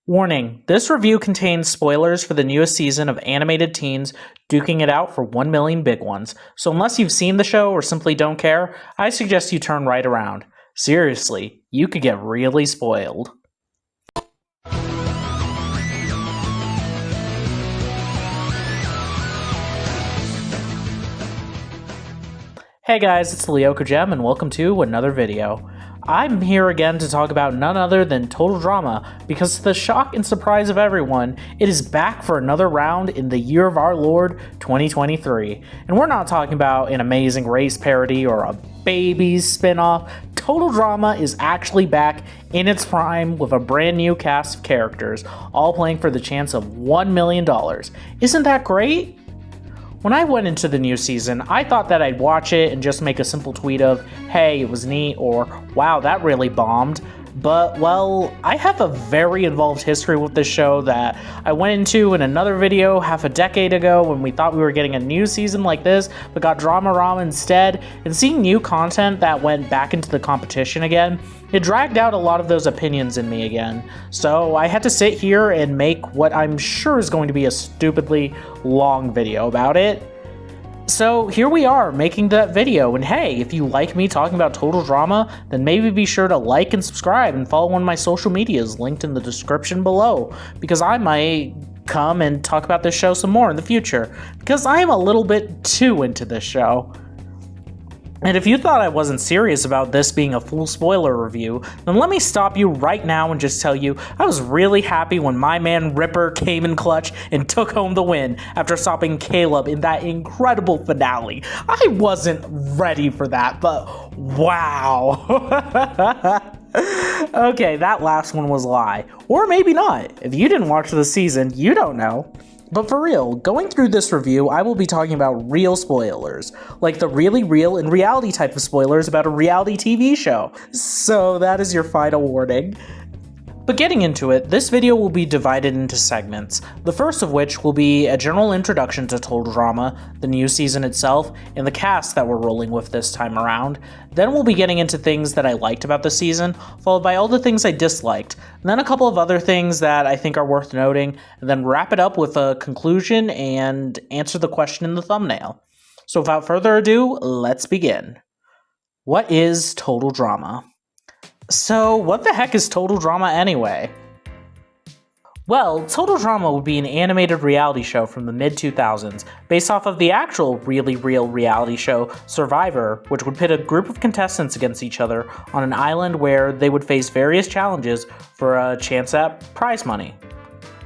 Warning, this review contains spoilers for the newest season of animated teens duking it out for 1 million big ones, so unless you've seen the show or simply don't care, I suggest you turn right around. Seriously, you could get really spoiled. Hey guys, it's Leoko Gem and welcome to another video. I'm here again to talk about none other than Total Drama, because to the shock and surprise of everyone, it is back for another round in the year of our Lord, 2023. And we're not talking about an Amazing Race parody or a Babies spinoff. Total Drama is actually back in its prime with a brand new cast of characters, all playing for the chance of $1 million. Isn't that great? When I went into the new season, I thought that I'd watch it and just make a simple tweet of, hey, it was neat, or wow, that really bombed. But, well, I have a very involved history with this show that I went into in another video half a decade ago when we thought we were getting a new season like this, but got Drama-Rama instead, and seeing new content that went back into the competition again, it dragged out a lot of those opinions in me again. So I had to sit here and make what I'm sure is going to be a stupidly long video about it. So here we are, making that video, and hey, if you like me talking about Total Drama, then maybe be sure to like and subscribe and follow one of my social medias linked in the description below, because I might come and talk about this show some more in the future, because I am a little bit too into this show. And if you thought I wasn't serious about this being a full spoiler review, then let me stop you right now and just tell you I was really happy when my man Ripper came in clutch and took home the win after stopping Caleb in that incredible finale. I wasn't ready for that, but wow. Okay, that last one was a lie. Or maybe not. If you didn't watch the season, you don't know. But for real, going through this review, I will be talking about real spoilers, like the really real and reality type of spoilers about a reality TV show. So that is your final warning. But getting into it, this video will be divided into segments, the first of which will be a general introduction to Total Drama, the new season itself, and the cast that we're rolling with this time around. Then we'll be getting into things that I liked about the season, followed by all the things I disliked, and then a couple of other things that I think are worth noting, and then wrap it up with a conclusion and answer the question in the thumbnail. So without further ado, let's begin. What is Total Drama? So, what the heck is Total Drama anyway? Well, Total Drama would be an animated reality show from the mid-2000s, based off of the actual really real reality show Survivor, which would pit a group of contestants against each other on an island where they would face various challenges for a chance at prize money.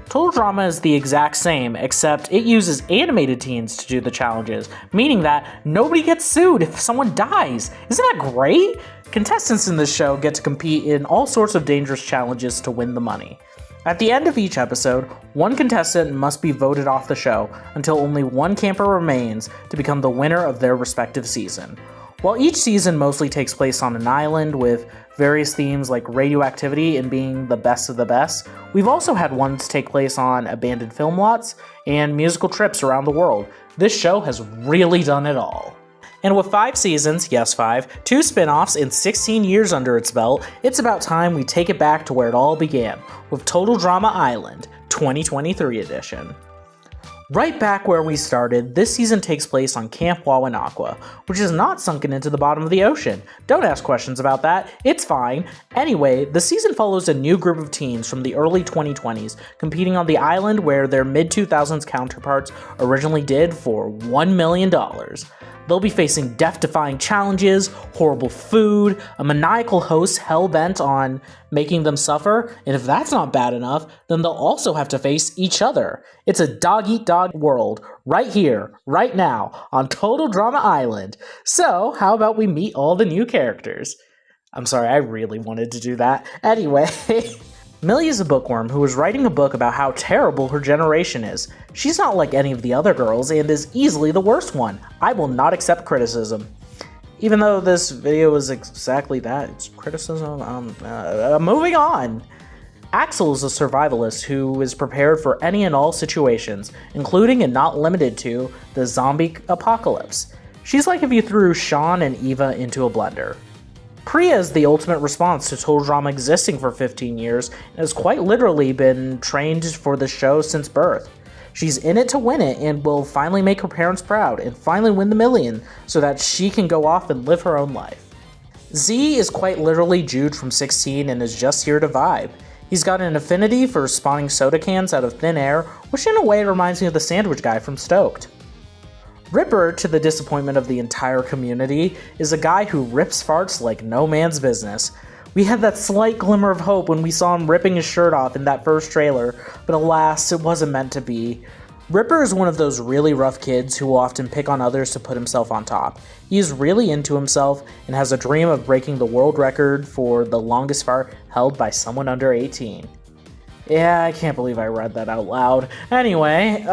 Total Drama is the exact same, except it uses animated teens to do the challenges, meaning that nobody gets sued if someone dies. Isn't that great? Contestants in this show get to compete in all sorts of dangerous challenges to win the money. At the end of each episode, one contestant must be voted off the show until only one camper remains to become the winner of their respective season. While each season mostly takes place on an island with various themes like radioactivity and being the best of the best, we've also had ones take place on abandoned film lots and musical trips around the world. This show has really done it all. And with 5 seasons, yes 5, 2 spin-offs, and 16 years under its belt, it's about time we take it back to where it all began, with Total Drama Island, 2023 edition. Right back where we started, this season takes place on Camp Wawanakwa, which is not sunken into the bottom of the ocean. Don't ask questions about that, it's fine. Anyway, the season follows a new group of teens from the early 2020s, competing on the island where their mid-2000s counterparts originally did for $1 million. They'll be facing death-defying challenges, horrible food, a maniacal host hell-bent on making them suffer, and if that's not bad enough, then they'll also have to face each other. It's a dog-eat-dog world, right here, right now, on Total Drama Island. So, how about we meet all the new characters? I'm sorry, I really wanted to do that. Anyway... Millie is a bookworm who is writing a book about how terrible her generation is. She's not like any of the other girls and is easily the worst one. I will not accept criticism. Even though this video is exactly that, it's criticism. Moving on. Axel is a survivalist who is prepared for any and all situations, including and not limited to the zombie apocalypse. She's like if you threw Sean and Eva into a blender. Priya is the ultimate response to Total Drama existing for 15 years and has quite literally been trained for the show since birth. She's in it to win it and will finally make her parents proud and finally win the million so that she can go off and live her own life. Z is quite literally Jude from 16 and is just here to vibe. He's got an affinity for spawning soda cans out of thin air, which in a way reminds me of the sandwich guy from Stoked. Ripper, to the disappointment of the entire community, is a guy who rips farts like no man's business. We had that slight glimmer of hope when we saw him ripping his shirt off in that first trailer, but alas, it wasn't meant to be. Ripper is one of those really rough kids who will often pick on others to put himself on top. He is really into himself and has a dream of breaking the world record for the longest fart held by someone under 18. Yeah, I can't believe I read that out loud. Anyway,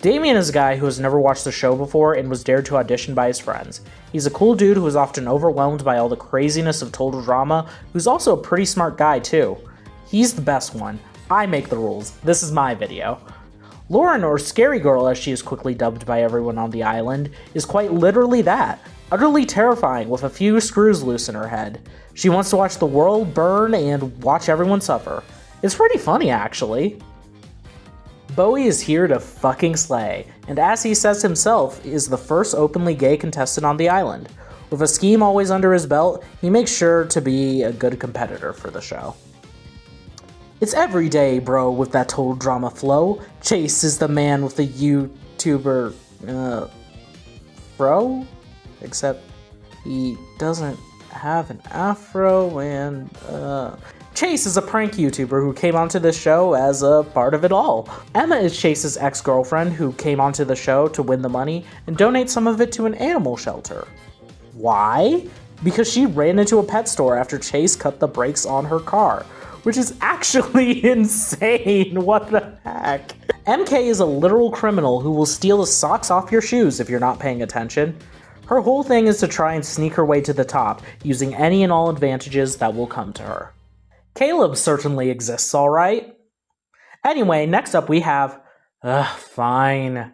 Damien is a guy who has never watched the show before and was dared to audition by his friends. He's a cool dude who is often overwhelmed by all the craziness of Total Drama, who's also a pretty smart guy too. He's the best one. I make the rules. This is my video. Lauren, or Scary Girl as she is quickly dubbed by everyone on the island, is quite literally that. Utterly terrifying with a few screws loose in her head. She wants to watch the world burn and watch everyone suffer. It's pretty funny actually. Bowie is here to fucking slay, and as he says himself, is the first openly gay contestant on the island. With a scheme always under his belt, he makes sure to be a good competitor for the show. It's every day, bro, with that Total Drama flow. Chase is the man with the YouTuber, fro? Except he doesn't have an afro and, Chase is a prank YouTuber who came onto the show as a part of it all. Emma is Chase's ex-girlfriend who came onto the show to win the money and donate some of it to an animal shelter. Why? Because she ran into a pet store after Chase cut the brakes on her car, which is actually insane. What the heck? MK is a literal criminal who will steal the socks off your shoes if you're not paying attention. Her whole thing is to try and sneak her way to the top, using any and all advantages that will come to her. Caleb certainly exists, alright? Anyway, next up we have... fine.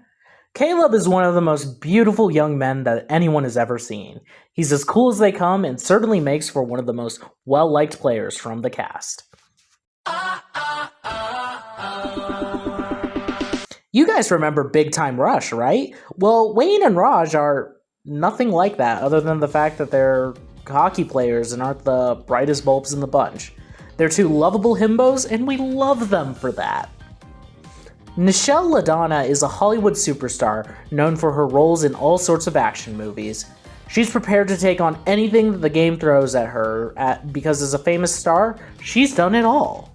Caleb is one of the most beautiful young men that anyone has ever seen. He's as cool as they come and certainly makes for one of the most well-liked players from the cast. You guys remember Big Time Rush, right? Well, Wayne and Raj are nothing like that other than the fact that they're hockey players and aren't the brightest bulbs in the bunch. They're two lovable himbos, and we love them for that. Nichelle LaDonna is a Hollywood superstar known for her roles in all sorts of action movies. She's prepared to take on anything that the game throws at her because as a famous star, she's done it all.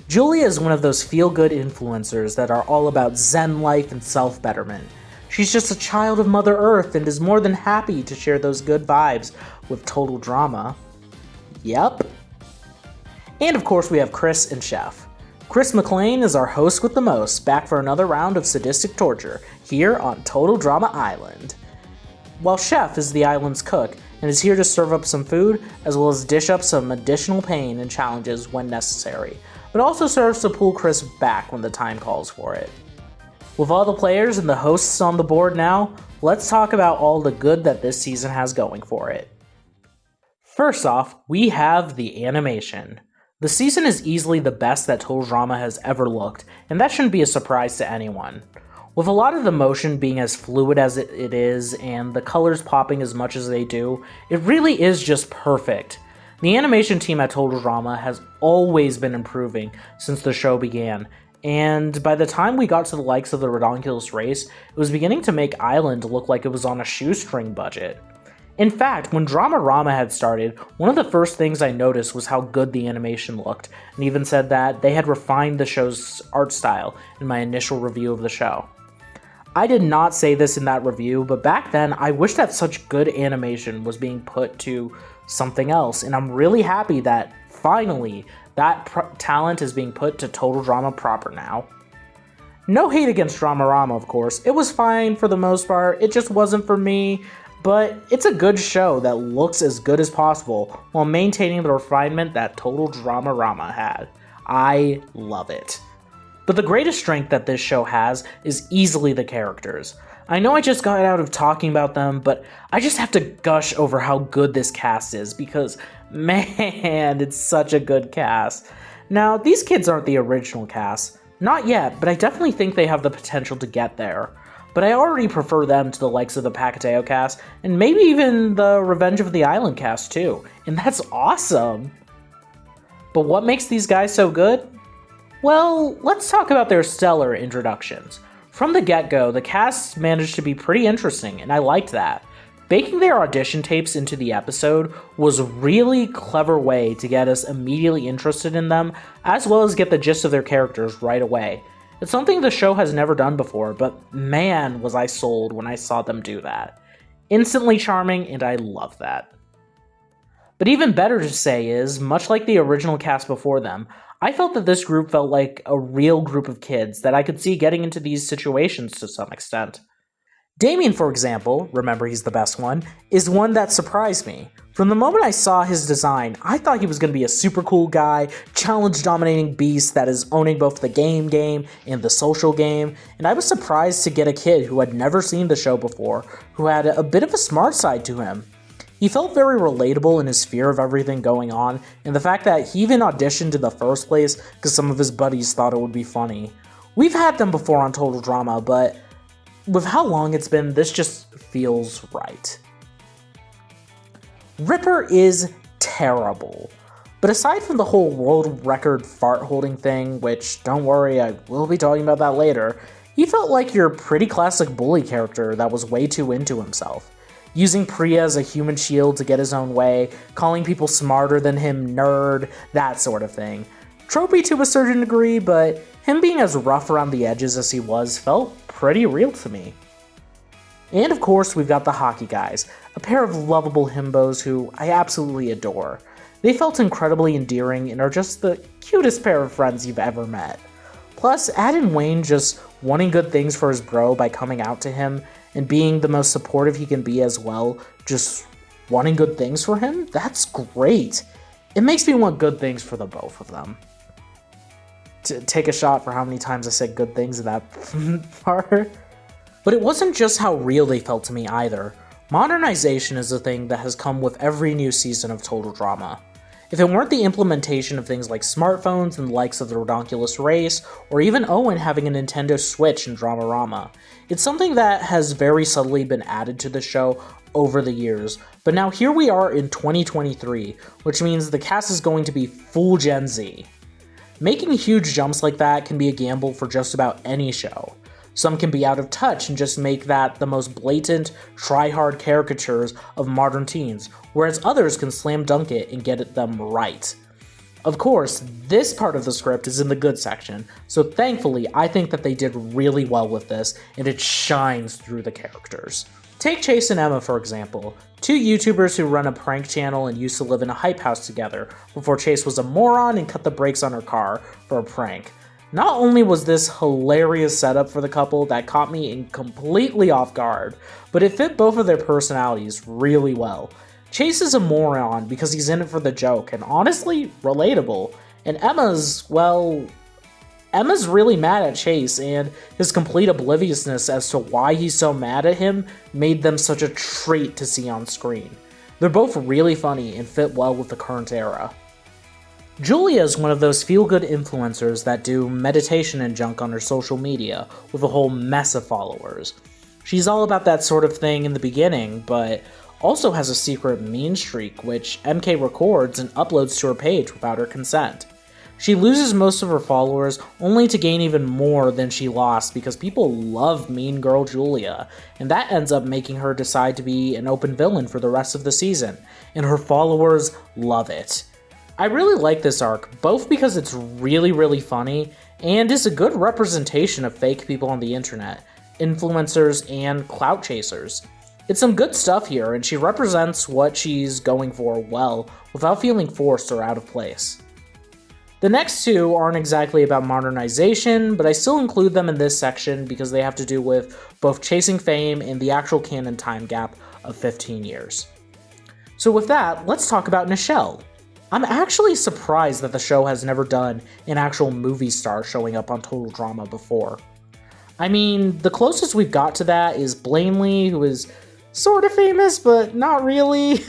Julia is one of those feel-good influencers that are all about Zen life and self-betterment. She's just a child of Mother Earth and is more than happy to share those good vibes with Total Drama. Yep. And of course we have Chris and Chef. Chris McLean is our host with the most, back for another round of sadistic torture, here on Total Drama Island. While Chef is the island's cook, and is here to serve up some food, as well as dish up some additional pain and challenges when necessary, but also serves to pull Chris back when the time calls for it. With all the players and the hosts on the board now, let's talk about all the good that this season has going for it. First off, we have the animation. The season is easily the best that Total Drama has ever looked, and that shouldn't be a surprise to anyone. With a lot of the motion being as fluid as it is, and the colors popping as much as they do, it really is just perfect. The animation team at Total Drama has always been improving since the show began, and by the time we got to the likes of the Redonkulous Race, it was beginning to make Island look like it was on a shoestring budget. In fact, when Dramarama had started, one of the first things I noticed was how good the animation looked, and even said that they had refined the show's art style in my initial review of the show. I did not say this in that review, but back then I wished that such good animation was being put to something else, and I'm really happy that, finally, that talent is being put to Total Drama proper now. No hate against Dramarama, of course. It was fine for the most part, it just wasn't for me. But it's a good show that looks as good as possible while maintaining the refinement that Total Dramarama had. I love it. But the greatest strength that this show has is easily the characters. I know I just got out of talking about them, but I just have to gush over how good this cast is because, man, it's such a good cast. Now, these kids aren't the original cast. Not yet, but I definitely think they have the potential to get there. But I already prefer them to the likes of the Pacateo cast, and maybe even the Revenge of the Island cast too. And that's awesome! But what makes these guys so good? Well, let's talk about their stellar introductions. From the get-go, the cast managed to be pretty interesting, and I liked that. Baking their audition tapes into the episode was a really clever way to get us immediately interested in them, as well as get the gist of their characters right away. It's something the show has never done before, but man was I sold when I saw them do that. Instantly charming, and I love that. But even better to say is, much like the original cast before them, I felt that this group felt like a real group of kids that I could see getting into these situations to some extent. Damien, for example, remember he's the best one, is one that surprised me. From the moment I saw his design, I thought he was going to be a super cool guy, challenge-dominating beast that is owning both the game and the social game, and I was surprised to get a kid who had never seen the show before, who had a bit of a smart side to him. He felt very relatable in his fear of everything going on, and the fact that he even auditioned in the first place because some of his buddies thought it would be funny. We've had them before on Total Drama, but with how long it's been, this just feels right. Ripper is terrible. But aside from the whole world record fart holding thing, which don't worry, I will be talking about that later, he felt like your pretty classic bully character that was way too into himself. Using Priya as a human shield to get his own way, calling people smarter than him nerd, that sort of thing. Tropey to a certain degree, but him being as rough around the edges as he was felt pretty real to me. And of course, we've got the hockey guys, a pair of lovable himbos who I absolutely adore. They felt incredibly endearing and are just the cutest pair of friends you've ever met. Plus, add in Wayne just wanting good things for his bro by coming out to him and being the most supportive he can be as well, just wanting good things for him? That's great. It makes me want good things for the both of them. To take a shot for how many times I said good things in that part. But it wasn't just how real they felt to me either. Modernization is a thing that has come with every new season of Total Drama. If it weren't the implementation of things like smartphones and the likes of the Redonkulous race, or even Owen having a Nintendo Switch in Dramarama, it's something that has very subtly been added to the show over the years. But now here we are in 2023, which means the cast is going to be full Gen Z. Making huge jumps like that can be a gamble for just about any show. Some can be out of touch and just make that the most blatant, try-hard caricatures of modern teens, whereas others can slam dunk it and get it them right. Of course, this part of the script is in the good section, so thankfully I think that they did really well with this, and it shines through the characters. Take Chase and Emma for example, two YouTubers who run a prank channel and used to live in a hype house together before Chase was a moron and cut the brakes on her car for a prank. Not only was this hilarious setup for the couple that caught me in completely off guard, but it fit both of their personalities really well. Chase is a moron because he's in it for the joke, and honestly, relatable. And Emma's really mad at Chase, and his complete obliviousness as to why he's so mad at him made them such a treat to see on screen. They're both really funny and fit well with the current era. Julia is one of those feel-good influencers that do meditation and junk on her social media with a whole mess of followers. She's all about that sort of thing in the beginning, but also has a secret mean streak which MK records and uploads to her page without her consent. She loses most of her followers only to gain even more than she lost because people love Mean Girl Julia, and that ends up making her decide to be an open villain for the rest of the season, and her followers love it. I really like this arc, both because it's really funny, and is a good representation of fake people on the internet, influencers, and clout chasers. It's some good stuff here, and she represents what she's going for well, without feeling forced or out of place. The next two aren't exactly about modernization, but I still include them in this section because they have to do with both chasing fame and the actual canon time gap of 15 years. So with that, let's talk about Nichelle. I'm actually surprised that the show has never done an actual movie star showing up on Total Drama before. I mean, the closest we've got to that is Blanley, who is sort of famous, but not really.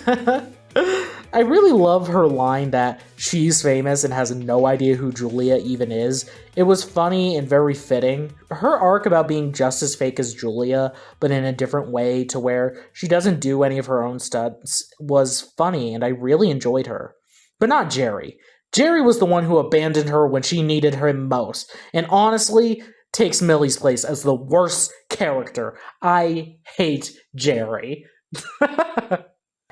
I really love her line that she's famous and has no idea who Julia even is. It was funny and very fitting. Her arc about being just as fake as Julia, but in a different way to where she doesn't do any of her own stunts, was funny, and I really enjoyed her. But not Jerry. Jerry was the one who abandoned her when she needed him most, and honestly, takes Millie's place as the worst character. I hate Jerry.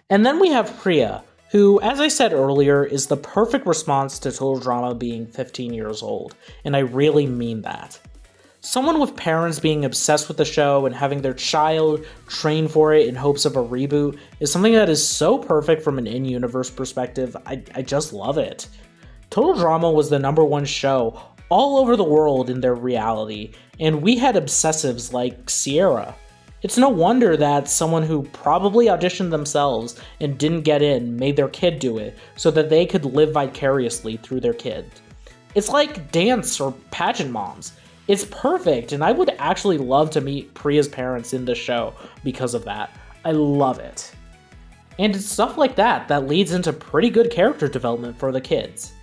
And then we have Priya, who, as I said earlier, is the perfect response to Total Drama being 15 years old, and I really mean that. Someone with parents being obsessed with the show and having their child train for it in hopes of a reboot is something that is so perfect from an in-universe perspective. I just love it. Total Drama was the #1 show all over the world in their reality, and we had obsessives like Sierra. It's no wonder that someone who probably auditioned themselves and didn't get in made their kid do it so that they could live vicariously through their kid. It's like dance or pageant moms. It's perfect, and I would actually love to meet Priya's parents in the show because of that. I love it. And it's stuff like that that leads into pretty good character development for the kids.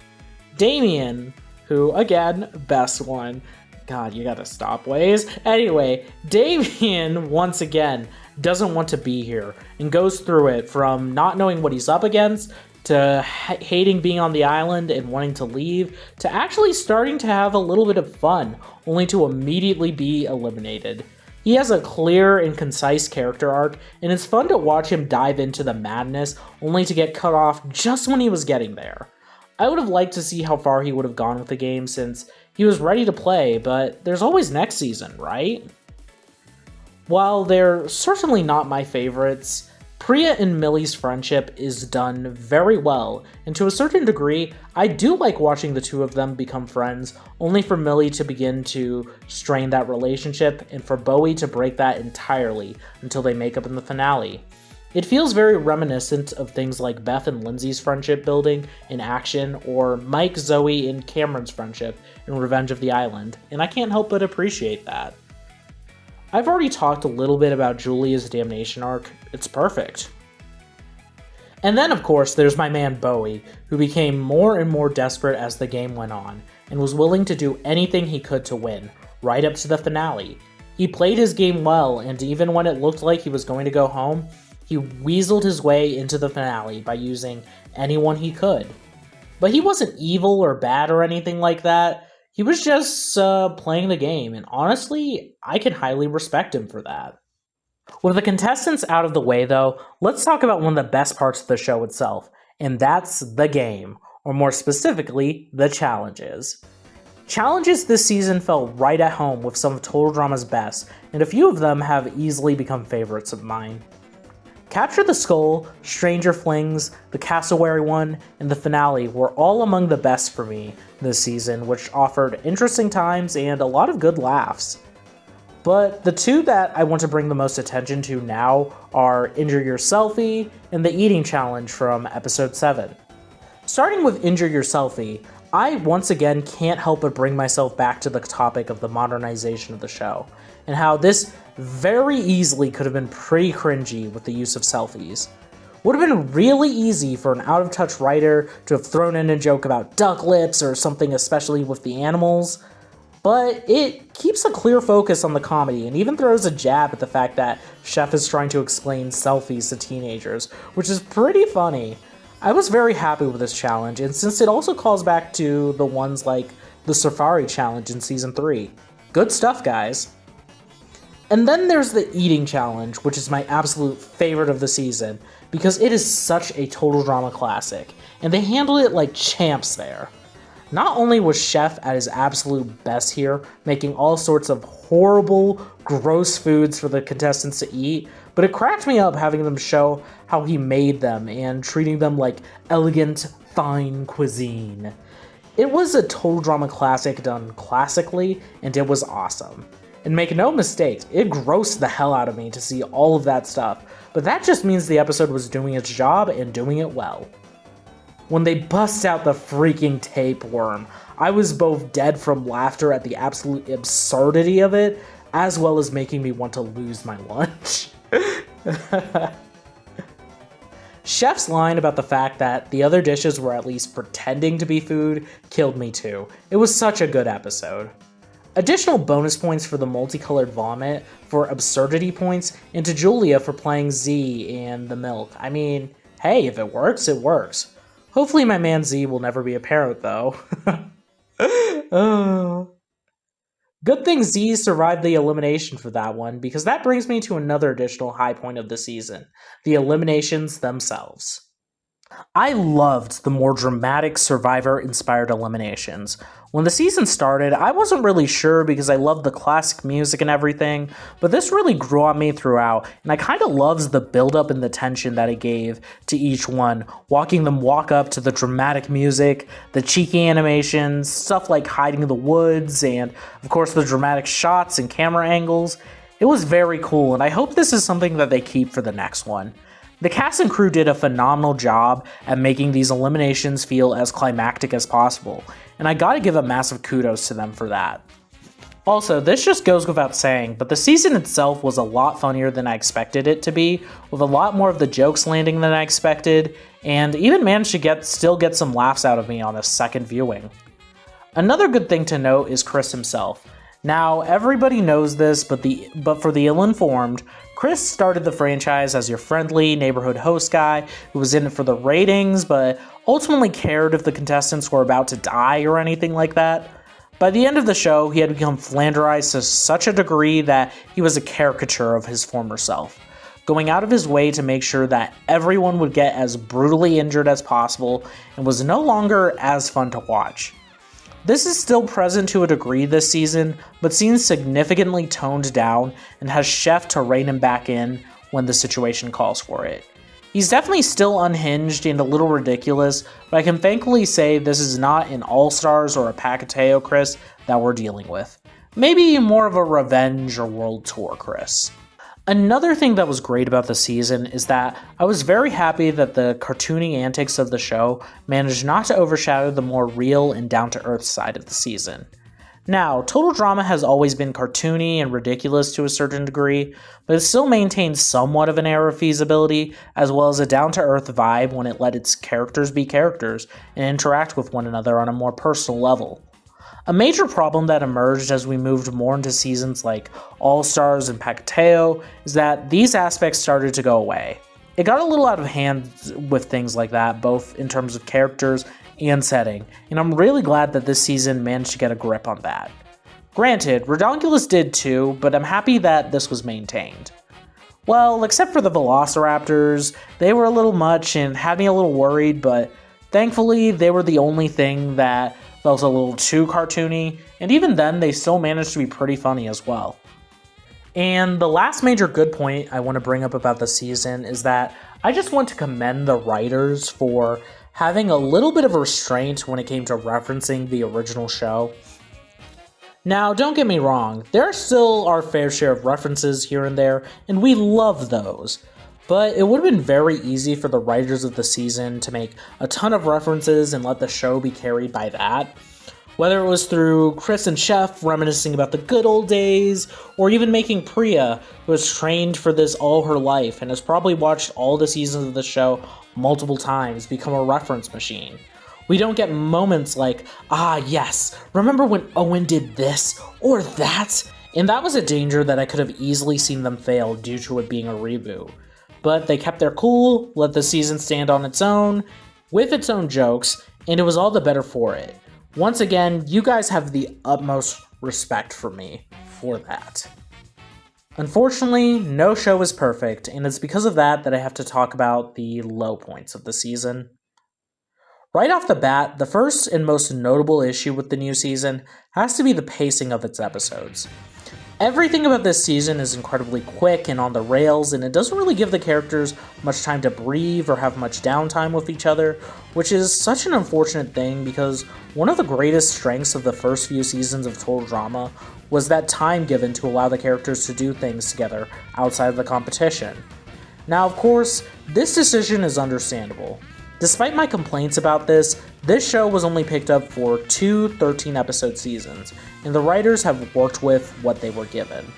Damien, who, again, best one. God, you gotta stop, Waze. Anyway, Damien, once again, doesn't want to be here and goes through it from not knowing what he's up against to hating being on the island and wanting to leave to actually starting to have a little bit of fun, only to immediately be eliminated. He has a clear and concise character arc, and it's fun to watch him dive into the madness only to get cut off just when he was getting there. I would have liked to see how far he would have gone with the game since he was ready to play, but there's always next season, right? While they're certainly not my favorites, Priya and Millie's friendship is done very well, and to a certain degree, I do like watching the two of them become friends, only for Millie to begin to strain that relationship, and for Bowie to break that entirely until they make up in the finale. It feels very reminiscent of things like Beth and Lindsay's friendship building in Action, or Mike, Zoe, and Cameron's friendship in Revenge of the Island, and I can't help but appreciate that. I've already talked a little bit about Julia's Damnation arc. It's perfect. And then, of course, there's my man Bowie, who became more and more desperate as the game went on, and was willing to do anything he could to win, right up to the finale. He played his game well, and even when it looked like he was going to go home, he weaseled his way into the finale by using anyone he could. But he wasn't evil or bad or anything like that. He was just playing the game, and honestly, I can highly respect him for that. With the contestants out of the way, though, let's talk about one of the best parts of the show itself, and that's the game, or more specifically, the challenges. Challenges this season felt right at home with some of Total Drama's best, and a few of them have easily become favorites of mine. Capture the Skull, Stranger Flings, the Cassowary one, and the finale were all among the best for me this season, which offered interesting times and a lot of good laughs. But the two that I want to bring the most attention to now are Injure Your Selfie and the Eating Challenge from episode 7. Starting with Injure Your Selfie, I once again can't help but bring myself back to the topic of the modernization of the show, and how this very easily could have been pretty cringy with the use of selfies. Would have been really easy for an out-of-touch writer to have thrown in a joke about duck lips or something, especially with the animals, but it keeps a clear focus on the comedy and even throws a jab at the fact that Chef is trying to explain selfies to teenagers, which is pretty funny. I was very happy with this challenge, and since it also calls back to the ones like the Safari Challenge in Season 3. Good stuff, guys. And then there's the Eating Challenge, which is my absolute favorite of the season, because it is such a Total Drama classic, and they handled it like champs there. Not only was Chef at his absolute best here, making all sorts of horrible, gross foods for the contestants to eat, but it cracked me up having them show how he made them and treating them like elegant, fine cuisine. It was a Total Drama classic done classically, and it was awesome. And make no mistake, it grossed the hell out of me to see all of that stuff, but that just means the episode was doing its job and doing it well. When they bust out the freaking tapeworm, I was both dead from laughter at the absolute absurdity of it, as well as making me want to lose my lunch. Chef's line about the fact that the other dishes were at least pretending to be food killed me too. It was such a good episode. Additional bonus points for the multicolored vomit for absurdity points, and to Julia for playing Z and the milk. I mean, hey, if it works, it works. Hopefully my man Z will never be a parent though. Oh. Good thing Z survived the elimination for that one, because that brings me to another additional high point of the season, the eliminations themselves. I loved the more dramatic Survivor-inspired eliminations. When the season started, I wasn't really sure because I loved the classic music and everything, but this really grew on me throughout, and I kinda loved the build-up and the tension that it gave to each one, walking them walk up to the dramatic music, the cheeky animations, stuff like hiding in the woods, and of course the dramatic shots and camera angles. It was very cool, and I hope this is something that they keep for the next one. The cast and crew did a phenomenal job at making these eliminations feel as climactic as possible, and I gotta give a massive kudos to them for that. Also, this just goes without saying, but the season itself was a lot funnier than I expected it to be, with a lot more of the jokes landing than I expected, and even managed to still get some laughs out of me on a second viewing. Another good thing to note is Chris himself. Now, everybody knows this, but for the ill-informed, Chris started the franchise as your friendly neighborhood host guy who was in it for the ratings, but ultimately cared if the contestants were about to die or anything like that. By the end of the show, he had become flanderized to such a degree that he was a caricature of his former self, going out of his way to make sure that everyone would get as brutally injured as possible and was no longer as fun to watch. This is still present to a degree this season, but seems significantly toned down and has Chef to rein him back in when the situation calls for it. He's definitely still unhinged and a little ridiculous, but I can thankfully say this is not an All-Stars or a Pacateo Chris that we're dealing with. Maybe more of a Revenge or World Tour Chris. Another thing that was great about the season is that I was very happy that the cartoony antics of the show managed not to overshadow the more real and down-to-earth side of the season. Now, Total Drama has always been cartoony and ridiculous to a certain degree, but it still maintains somewhat of an air of feasibility, as well as a down-to-earth vibe when it let its characters be characters and interact with one another on a more personal level. A major problem that emerged as we moved more into seasons like All-Stars and Pacateo is that these aspects started to go away. It got a little out of hand with things like that, both in terms of characters and setting, and I'm really glad that this season managed to get a grip on that. Granted, Redonkulous did too, but I'm happy that this was maintained. Well, except for the Velociraptors, they were a little much and had me a little worried, but thankfully they were the only thing that felt a little too cartoony, and even then they still managed to be pretty funny as well. And the last major good point I want to bring up about the season is that I just want to commend the writers for having a little bit of restraint when it came to referencing the original show. Now, don't get me wrong, there are still our fair share of references here and there, and we love those. But it would have been very easy for the writers of the season to make a ton of references and let the show be carried by that. Whether it was through Chris and Chef reminiscing about the good old days, or even making Priya, who has trained for this all her life and has probably watched all the seasons of the show multiple times, become a reference machine. We don't get moments like, ah yes, remember when Owen did this or that? And that was a danger that I could have easily seen them fail due to it being a reboot. But they kept their cool, let the season stand on its own, with its own jokes, and it was all the better for it. Once again, you guys have the utmost respect for me for that. Unfortunately, no show is perfect, and it's because of that that I have to talk about the low points of the season. Right off the bat, the first and most notable issue with the new season has to be the pacing of its episodes. Everything about this season is incredibly quick and on the rails, and it doesn't really give the characters much time to breathe or have much downtime with each other, which is such an unfortunate thing because one of the greatest strengths of the first few seasons of Total Drama was that time given to allow the characters to do things together outside of the competition. Now, of course, this decision is understandable. Despite my complaints about this show was only picked up for 2 13-episode seasons, and the writers have worked with what they were given.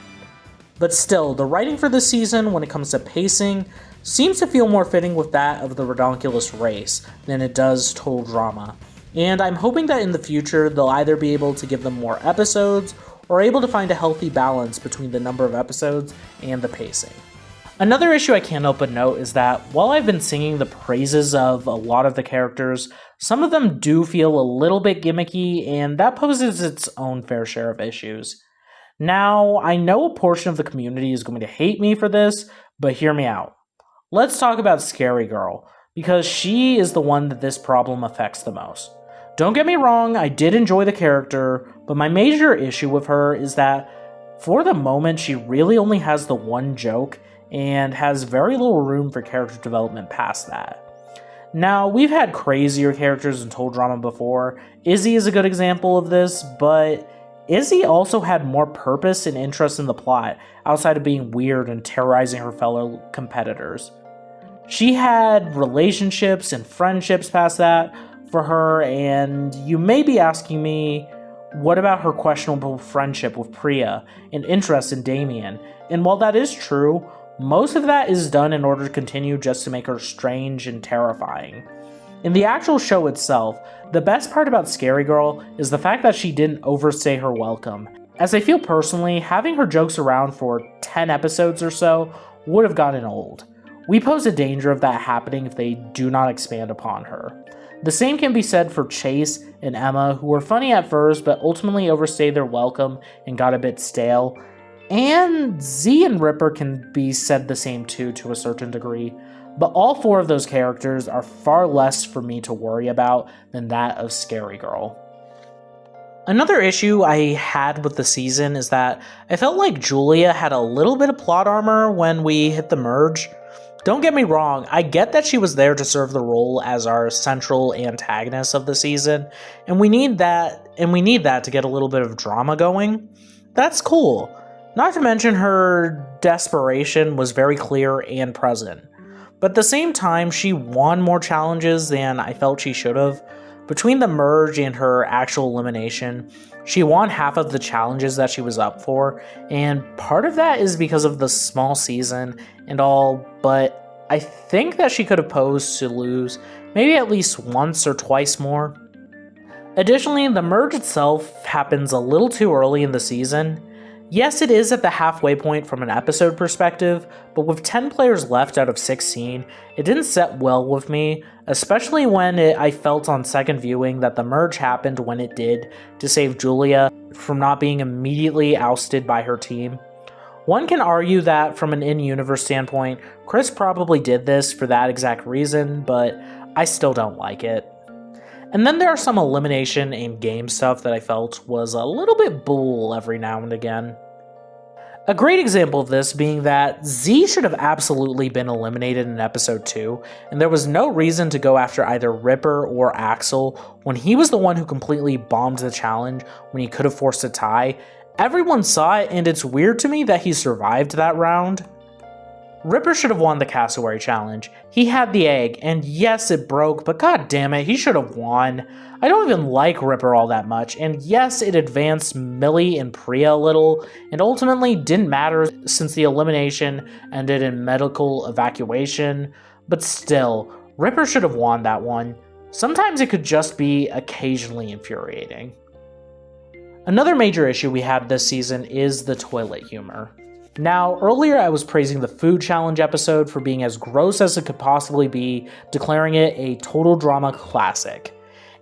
But still, the writing for this season, when it comes to pacing, seems to feel more fitting with that of the Redonkulous race than it does Total Drama. And I'm hoping that in the future, they'll either be able to give them more episodes, or able to find a healthy balance between the number of episodes and the pacing. Another issue I can't help but note is that while I've been singing the praises of a lot of the characters, some of them do feel a little bit gimmicky, and that poses its own fair share of issues. Now, I know a portion of the community is going to hate me for this, but hear me out. Let's talk about Scary Girl, because she is the one that this problem affects the most. Don't get me wrong, I did enjoy the character, but my major issue with her is that for the moment she really only has the one joke and has very little room for character development past that. Now, we've had crazier characters in Total Drama before. Izzy is a good example of this, but Izzy also had more purpose and interest in the plot outside of being weird and terrorizing her fellow competitors. She had relationships and friendships past that for her, and you may be asking me, what about her questionable friendship with Priya and interest in Damien? And while that is true, most of that is done in order to continue just to make her strange and terrifying. In the actual show itself, the best part about Scary Girl is the fact that she didn't overstay her welcome, as I feel personally, having her jokes around for 10 episodes or so would have gotten old. We pose a danger of that happening if they do not expand upon her. The same can be said for Chase and Emma, who were funny at first but ultimately overstayed their welcome and got a bit stale. And Z and Ripper can be said the same too, to a certain degree. But all 4 of those characters are far less for me to worry about than that of Scary Girl. Another issue I had with the season is that I felt like Julia had a little bit of plot armor when we hit the merge. Don't get me wrong, I get that she was there to serve the role as our central antagonist of the season, and we need that to get a little bit of drama going. That's cool. Not to mention her desperation was very clear and present. But at the same time, she won more challenges than I felt she should have. Between the merge and her actual elimination, she won half of the challenges that she was up for, and part of that is because of the small season and all, but I think that she could have posed to lose maybe at least once or twice more. Additionally, the merge itself happens a little too early in the season. Yes, it is at the halfway point from an episode perspective, but with 10 players left out of 16, it didn't set well with me, especially when I felt on second viewing that the merge happened when it did to save Julia from not being immediately ousted by her team. One can argue that from an in-universe standpoint, Chris probably did this for that exact reason, but I still don't like it. And then there are some elimination and game stuff that I felt was a little bit bull every now and again. A great example of this being that Z should have absolutely been eliminated in episode 2, and there was no reason to go after either Ripper or Axel when he was the one who completely bombed the challenge when he could have forced a tie. Everyone saw it, and it's weird to me that he survived that round. Ripper should have won the Cassowary Challenge. He had the egg, and yes, it broke, but god damn it, he should have won. I don't even like Ripper all that much, and yes, it advanced Millie and Priya a little, and ultimately didn't matter since the elimination ended in medical evacuation, but still, Ripper should have won that one. Sometimes it could just be occasionally infuriating. Another major issue we had this season is the toilet humor. Now, earlier I was praising the food challenge episode for being as gross as it could possibly be, declaring it a total drama classic.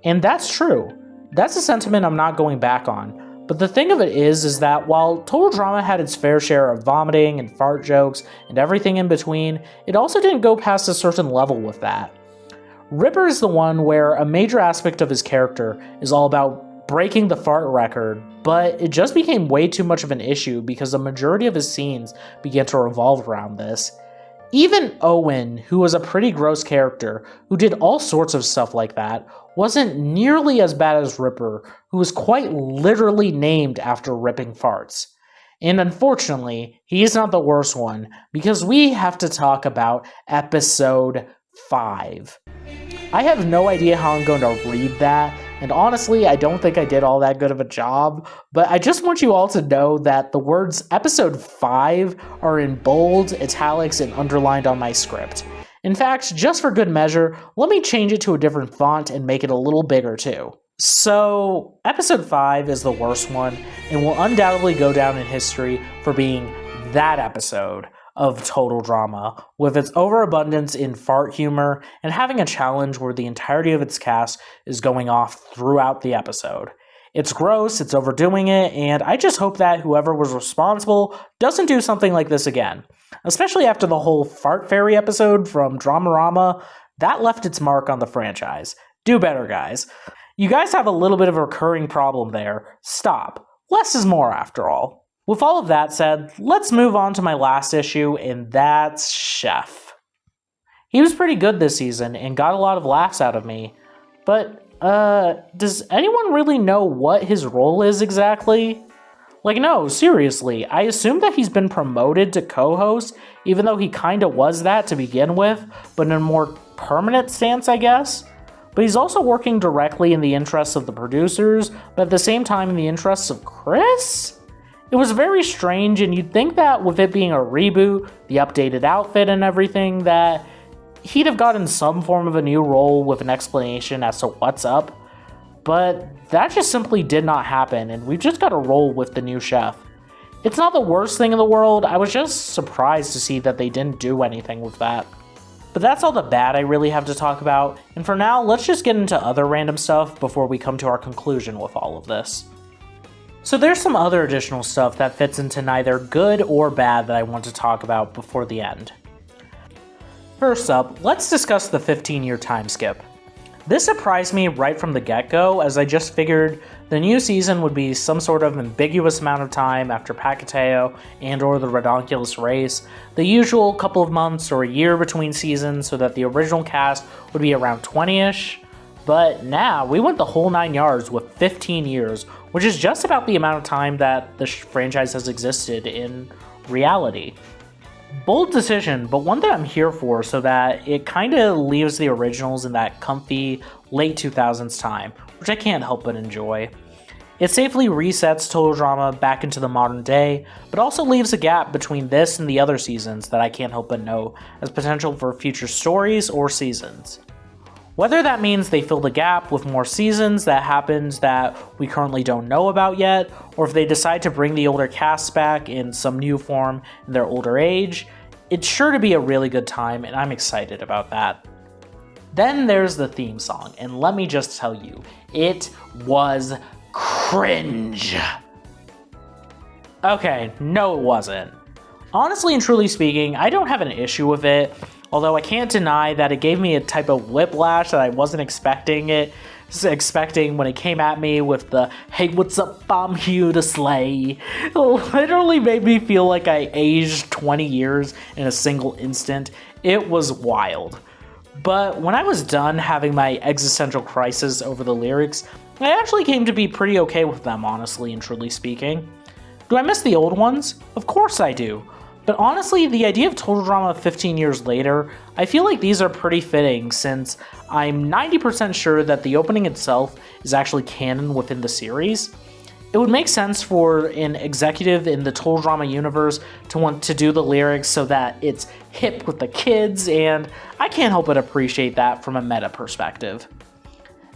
And that's true. That's a sentiment I'm not going back on. But the thing of it is that while Total Drama had its fair share of vomiting and fart jokes and everything in between, it also didn't go past a certain level with that. Ripper is the one where a major aspect of his character is all about breaking the fart record, but it just became way too much of an issue because the majority of his scenes began to revolve around this. Even Owen, who was a pretty gross character, who did all sorts of stuff like that, wasn't nearly as bad as Ripper, who was quite literally named after ripping farts. And unfortunately, he's not the worst one, because we have to talk about episode 5. I have no idea how I'm going to read that, and honestly, I don't think I did all that good of a job, but I just want you all to know that the words episode 5 are in bold, italics, and underlined on my script. In fact, just for good measure, let me change it to a different font and make it a little bigger too. So, episode 5 is the worst one, and will undoubtedly go down in history for being that episode of total drama, with its overabundance in fart humor and having a challenge where the entirety of its cast is going off throughout the episode. It's gross, it's overdoing it, and I just hope that whoever was responsible doesn't do something like this again. Especially after the whole Fart Fairy episode from Dramarama, that left its mark on the franchise. Do better, guys. You guys have a little bit of a recurring problem there. Stop. Less is more, after all. With all of that said, let's move on to my last issue, and that's Chef. He was pretty good this season and got a lot of laughs out of me, but, does anyone really know what his role is exactly? Like, no, seriously, I assume that he's been promoted to co-host, even though he kinda was that to begin with, but in a more permanent stance, I guess? But he's also working directly in the interests of the producers, but at the same time in the interests of Chris? It was very strange, and you'd think that with it being a reboot, the updated outfit and everything, that he'd have gotten some form of a new role with an explanation as to what's up. But that just simply did not happen, and we've just got to roll with the new chef. It's not the worst thing in the world, I was just surprised to see that they didn't do anything with that. But that's all the bad I really have to talk about, and for now, let's just get into other random stuff before we come to our conclusion with all of this. So there's some other additional stuff that fits into neither good or bad that I want to talk about before the end. First up, let's discuss the 15-year time skip. This surprised me right from the get-go, as I just figured the new season would be some sort of ambiguous amount of time after Pacateo and or the Redonkulous race, the usual couple of months or a year between seasons so that the original cast would be around 20-ish. But now, we went the whole 9 yards with 15 years, which is just about the amount of time that the franchise has existed in reality. Bold decision, but one that I'm here for so that it kinda leaves the originals in that comfy late 2000s time, which I can't help but enjoy. It safely resets Total Drama back into the modern day, but also leaves a gap between this and the other seasons that I can't help but note as potential for future stories or seasons. Whether that means they fill the gap with more seasons that happens that we currently don't know about yet, or if they decide to bring the older casts back in some new form in their older age, it's sure to be a really good time, and I'm excited about that. Then there's the theme song, and let me just tell you, it was cringe. Okay, no it wasn't. Honestly and truly speaking, I don't have an issue with it, although I can't deny that it gave me a type of whiplash that I wasn't expecting when it came at me with the "Hey, what's up, I'm here to slay." It literally made me feel like I aged 20 years in a single instant. It was wild. But when I was done having my existential crisis over the lyrics, I actually came to be pretty okay with them, honestly and truly speaking. Do I miss the old ones? Of course I do. But honestly, the idea of Total Drama 15 years later, I feel like these are pretty fitting since I'm 90% sure that the opening itself is actually canon within the series. It would make sense for an executive in the Total Drama universe to want to do the lyrics so that it's hip with the kids, and I can't help but appreciate that from a meta perspective.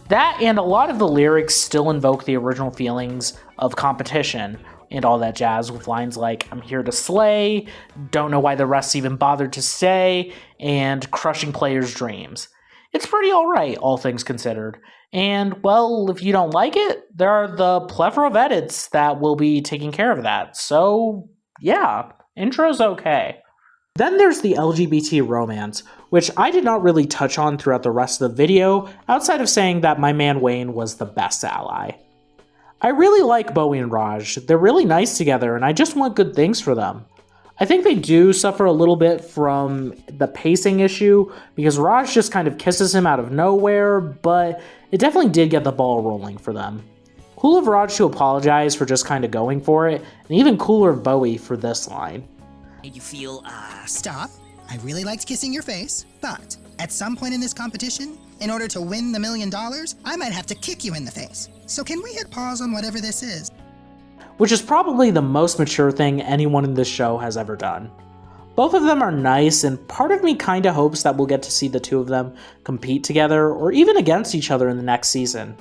That and a lot of the lyrics still invoke the original feelings of competition and all that jazz with lines like "I'm here to slay," "Don't know why the rest even bothered to stay," and "Crushing players' dreams." It's pretty alright, all things considered. And, well, if you don't like it, there are the plethora of edits that will be taking care of that. So, yeah, intro's okay. Then there's the LGBT romance, which I did not really touch on throughout the rest of the video, outside of saying that my man Wayne was the best ally. I really like Bowie and Raj. They're really nice together, and I just want good things for them. I think they do suffer a little bit from the pacing issue, because Raj just kind of kisses him out of nowhere, but it definitely did get the ball rolling for them. Cool of Raj to apologize for just kind of going for it, and even cooler of Bowie for this line. Made you feel, stop. I really liked kissing your face, but at some point in this competition, In order to win the $1 million, I might have to kick you in the face. So can we hit pause on whatever this is? Which is probably the most mature thing anyone in this show has ever done. Both of them are nice, and part of me kinda hopes that we'll get to see the two of them compete together, or even against each other in the next season.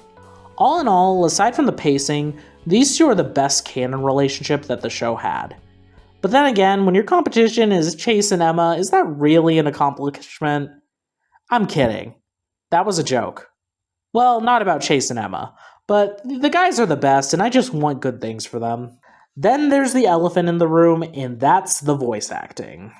All in all, aside from the pacing, these two are the best canon relationship that the show had. But then again, when your competition is Chase and Emma, is that really an accomplishment? I'm kidding. That was a joke. Well, not about Chase and Emma, but the guys are the best, and I just want good things for them. Then there's the elephant in the room, and that's the voice acting.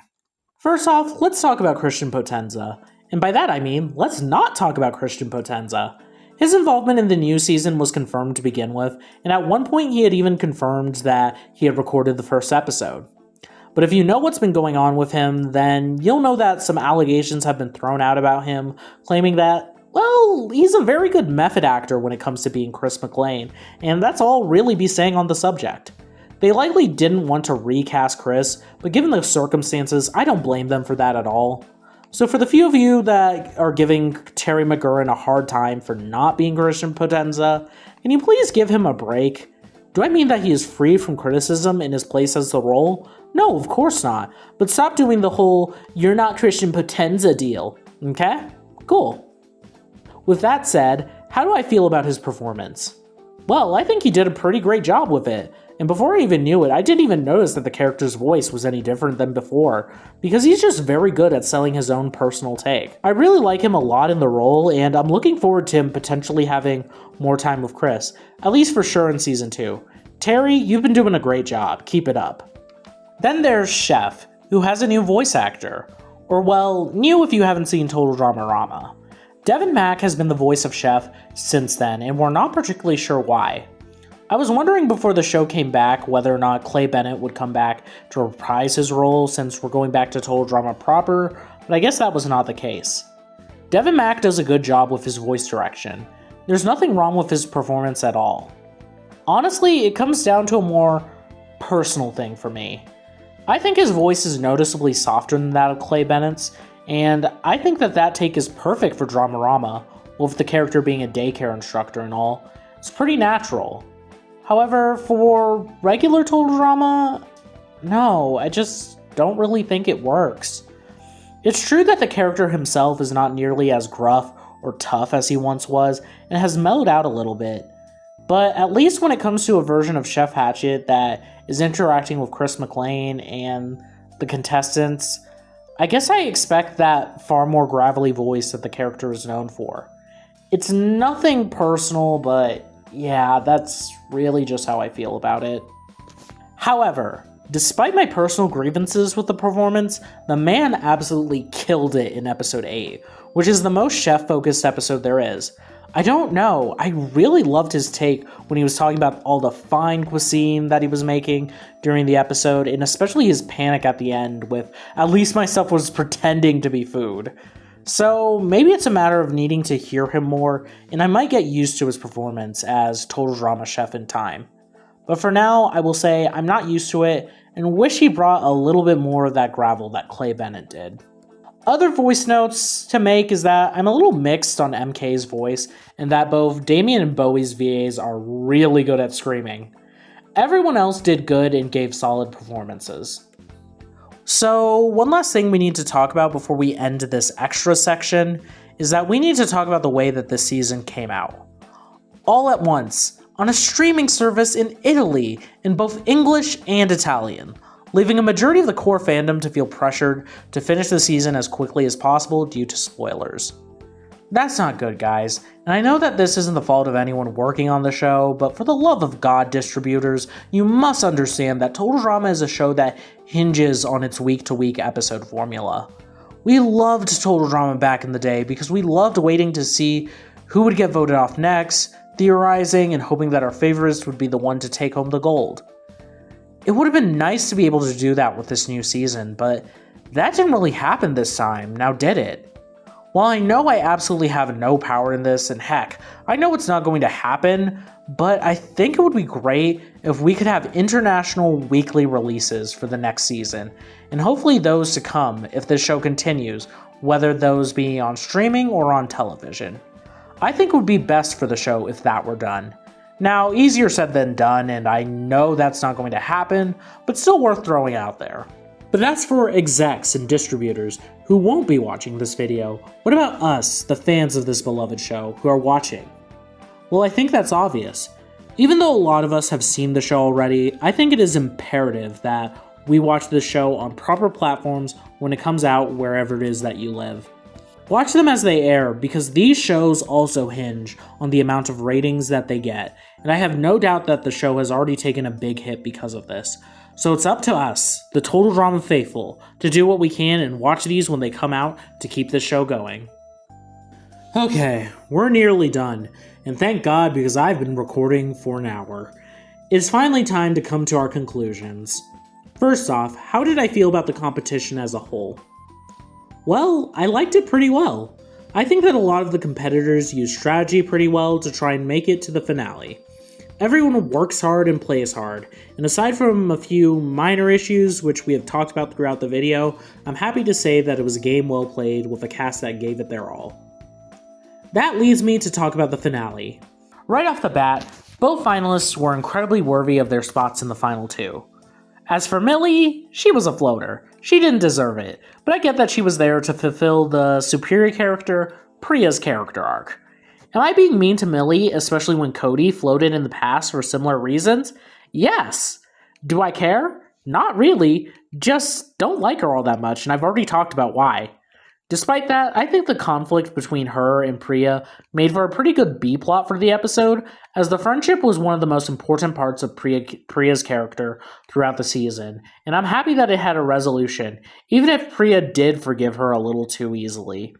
First off, let's talk about Christian Potenza. And by that I mean, let's not talk about Christian Potenza. His involvement in the new season was confirmed to begin with, and at one point he had even confirmed that he had recorded the first episode. But if you know what's been going on with him, then you'll know that some allegations have been thrown out about him, claiming that, well, he's a very good method actor when it comes to being Chris McLean, and that's all really be saying on the subject. They likely didn't want to recast Chris, but given the circumstances, I don't blame them for that at all. So for the few of you that are giving Terry McGurran a hard time for not being Christian Potenza, can you please give him a break? Do I mean that he is free from criticism in his place as the role? No, of course not. But stop doing the whole, you're not Christian Potenza deal, okay? Cool. With that said, how do I feel about his performance? Well, I think he did a pretty great job with it. And before I even knew it, I didn't even notice that the character's voice was any different than before, because he's just very good at selling his own personal take. I really like him a lot in the role, and I'm looking forward to him potentially having more time with Chris, at least for sure in Season 2. Terry, you've been doing a great job. Keep it up. Then there's Chef, who has a new voice actor. Or well, new if you haven't seen Total Drama Rama. Devin Mack has been the voice of Chef since then, and we're not particularly sure why. I was wondering before the show came back whether or not Clay Bennett would come back to reprise his role since we're going back to Total Drama proper, but I guess that was not the case. Devin Mack does a good job with his voice direction. There's nothing wrong with his performance at all. Honestly, it comes down to a more personal thing for me. I think his voice is noticeably softer than that of Clay Bennett's, and I think that take is perfect for Dramarama, with the character being a daycare instructor and all. It's pretty natural. However, for regular Total Drama, no, I just don't really think it works. It's true that the character himself is not nearly as gruff or tough as he once was, and has mellowed out a little bit. But at least when it comes to a version of Chef Hatchet that is interacting with Chris McLean and the contestants, I guess I expect that far more gravelly voice that the character is known for. It's nothing personal, but yeah, that's really just how I feel about it. However, despite my personal grievances with the performance, the man absolutely killed it in episode 8, which is the most chef-focused episode there is. I don't know, I really loved his take when he was talking about all the fine cuisine that he was making during the episode, and especially his panic at the end with, at least my stuff was pretending to be food. So maybe it's a matter of needing to hear him more, and I might get used to his performance as Total Drama Chef in time. But for now, I will say I'm not used to it, and wish he brought a little bit more of that gravel that Clay Bennett did. Other voice notes to make is that I'm a little mixed on MK's voice, and that both Damien and Bowie's VAs are really good at screaming. Everyone else did good and gave solid performances. So, one last thing we need to talk about before we end this extra section is that we need to talk about the way that this season came out. All at once, on a streaming service in Italy in both English and Italian, leaving a majority of the core fandom to feel pressured to finish the season as quickly as possible due to spoilers. That's not good, guys, and I know that this isn't the fault of anyone working on the show, but for the love of God, distributors, you must understand that Total Drama is a show that hinges on its week-to-week episode formula. We loved Total Drama back in the day because we loved waiting to see who would get voted off next, theorizing and hoping that our favorites would be the one to take home the gold. It would have been nice to be able to do that with this new season, but that didn't really happen this time, now did it? While I know I absolutely have no power in this, and heck, I know it's not going to happen, but I think it would be great if we could have international weekly releases for the next season, and hopefully those to come if this show continues, whether those be on streaming or on television. I think it would be best for the show if that were done. Now, easier said than done, and I know that's not going to happen, but still worth throwing out there. But that's for execs and distributors who won't be watching this video. What about us, the fans of this beloved show, who are watching? Well, I think that's obvious. Even though a lot of us have seen the show already, I think it is imperative that we watch this show on proper platforms when it comes out wherever it is that you live. Watch them as they air, because these shows also hinge on the amount of ratings that they get, and I have no doubt that the show has already taken a big hit because of this. So it's up to us, the Total Drama faithful, to do what we can and watch these when they come out to keep this show going. Okay, we're nearly done, and thank God because I've been recording for an hour. It's finally time to come to our conclusions. First off, how did I feel about the competition as a whole? Well, I liked it pretty well. I think that a lot of the competitors use strategy pretty well to try and make it to the finale. Everyone works hard and plays hard, and aside from a few minor issues which we have talked about throughout the video, I'm happy to say that it was a game well played with a cast that gave it their all. That leads me to talk about the finale. Right off the bat, both finalists were incredibly worthy of their spots in the final two. As for Millie, she was a floater. She didn't deserve it, but I get that she was there to fulfill the superior character, Priya's character arc. Am I being mean to Millie, especially when Cody floated in the past for similar reasons? Yes. Do I care? Not really, just don't like her all that much, and I've already talked about why. Despite that, I think the conflict between her and Priya made for a pretty good B-plot for the episode, as the friendship was one of the most important parts of Priya's character throughout the season, and I'm happy that it had a resolution, even if Priya did forgive her a little too easily.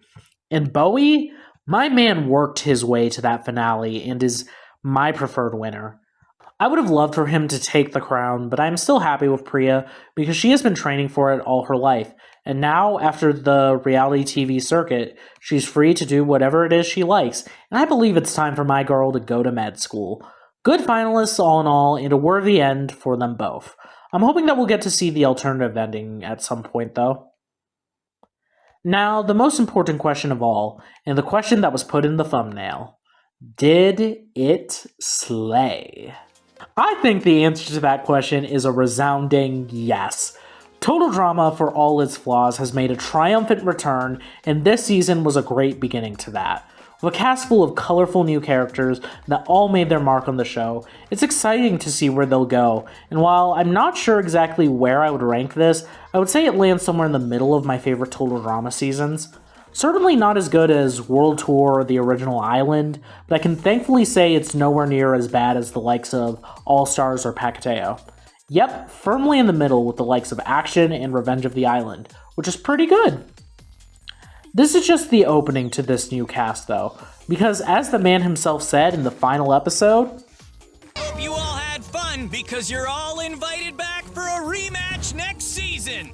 And Bowie, my man worked his way to that finale and is my preferred winner. I would have loved for him to take the crown, but I'm still happy with Priya because she has been training for it all her life. And now, after the reality TV circuit, she's free to do whatever it is she likes, and I believe it's time for my girl to go to med school. Good finalists all in all, and a worthy end for them both. I'm hoping that we'll get to see the alternative ending at some point, though. Now, the most important question of all, and the question that was put in the thumbnail. Did it slay? I think the answer to that question is a resounding yes. Total Drama, for all its flaws, has made a triumphant return, and this season was a great beginning to that. With a cast full of colorful new characters that all made their mark on the show, it's exciting to see where they'll go, and while I'm not sure exactly where I would rank this, I would say it lands somewhere in the middle of my favorite Total Drama seasons. Certainly not as good as World Tour or the original Island, but I can thankfully say it's nowhere near as bad as the likes of All Stars or Pacateo. Yep, firmly in the middle with the likes of Action and Revenge of the Island, which is pretty good. This is just the opening to this new cast though, because as the man himself said in the final episode, Hope you all had fun because you're all invited back for a rematch next season.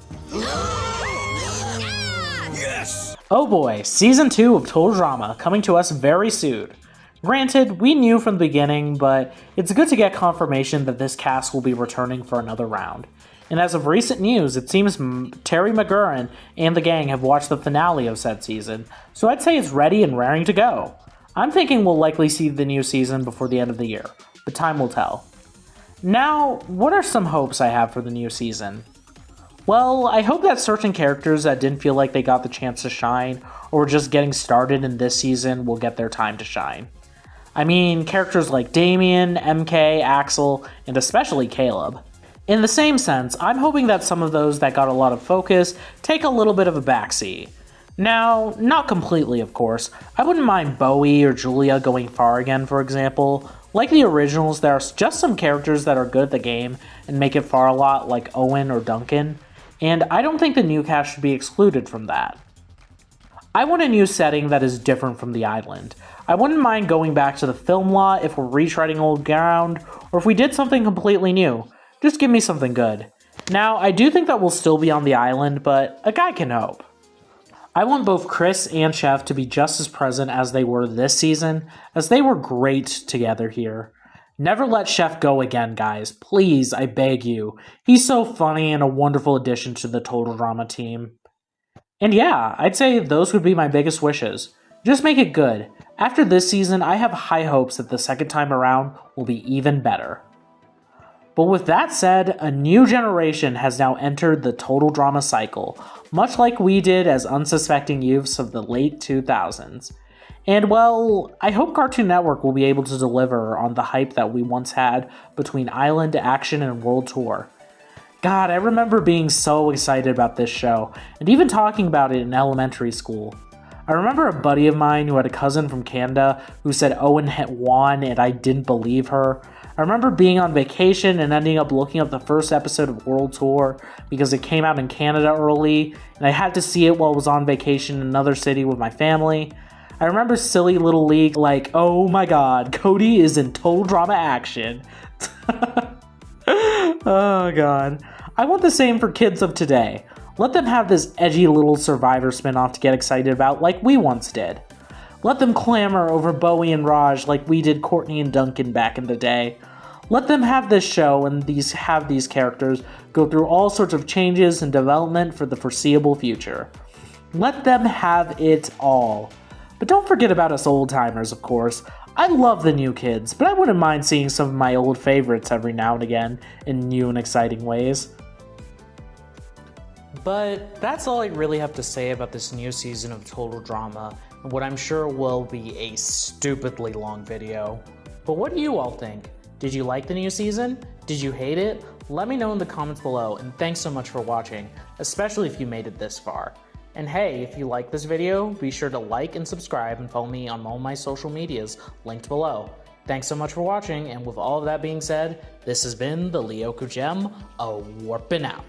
Yes! oh boy, Season 2 of Total Drama coming to us very soon. Granted, we knew from the beginning, but it's good to get confirmation that this cast will be returning for another round. And as of recent news, it seems Terry McGurran and the gang have watched the finale of said season, so I'd say it's ready and raring to go. I'm thinking we'll likely see the new season before the end of the year, but time will tell. Now, what are some hopes I have for the new season? Well, I hope that certain characters that didn't feel like they got the chance to shine, or were just getting started in this season, will get their time to shine. I mean, characters like Damien, MK, Axel, and especially Caleb. In the same sense, I'm hoping that some of those that got a lot of focus take a little bit of a backseat. Now, not completely, of course. I wouldn't mind Bowie or Julia going far again, for example. Like the originals, there are just some characters that are good at the game and make it far a lot, like Owen or Duncan, and I don't think the new cast should be excluded from that. I want a new setting that is different from the island. I wouldn't mind going back to the film lot if we're retreading old ground, or if we did something completely new. Just give me something good. Now, I do think that we'll still be on the island, but a guy can hope. I want both Chris and Chef to be just as present as they were this season, as they were great together here. Never let Chef go again, guys. Please, I beg you. He's so funny and a wonderful addition to the Total Drama team. And yeah, I'd say those would be my biggest wishes. Just make it good. After this season, I have high hopes that the second time around will be even better. But with that said, a new generation has now entered the total drama cycle, much like we did as unsuspecting youths of the late 2000s. And well, I hope Cartoon Network will be able to deliver on the hype that we once had between Island, Action, and World Tour. God, I remember being so excited about this show, and even talking about it in elementary school. I remember a buddy of mine who had a cousin from Canada who said Owen had won and I didn't believe her. I remember being on vacation and ending up looking up the first episode of World Tour because it came out in Canada early, and I had to see it while I was on vacation in another city with my family. I remember silly little league like, oh my god, Cody is in total drama action. Oh god. I want the same for kids of today. Let them have this edgy little Survivor spinoff to get excited about like we once did. Let them clamor over Bowie and Raj like we did Courtney and Duncan back in the day. Let them have this show and have these characters go through all sorts of changes and development for the foreseeable future. Let them have it all. But don't forget about us old-timers, of course. I love the new kids, but I wouldn't mind seeing some of my old favorites every now and again in new and exciting ways. But that's all I really have to say about this new season of Total Drama, and what I'm sure will be a stupidly long video. But what do you all think? Did you like the new season? Did you hate it? Let me know in the comments below, and thanks so much for watching, especially if you made it this far. And hey, if you like this video, be sure to like and subscribe and follow me on all my social medias linked below. Thanks so much for watching, and with all of that being said, this has been the Leo Kujem, a warpin' out.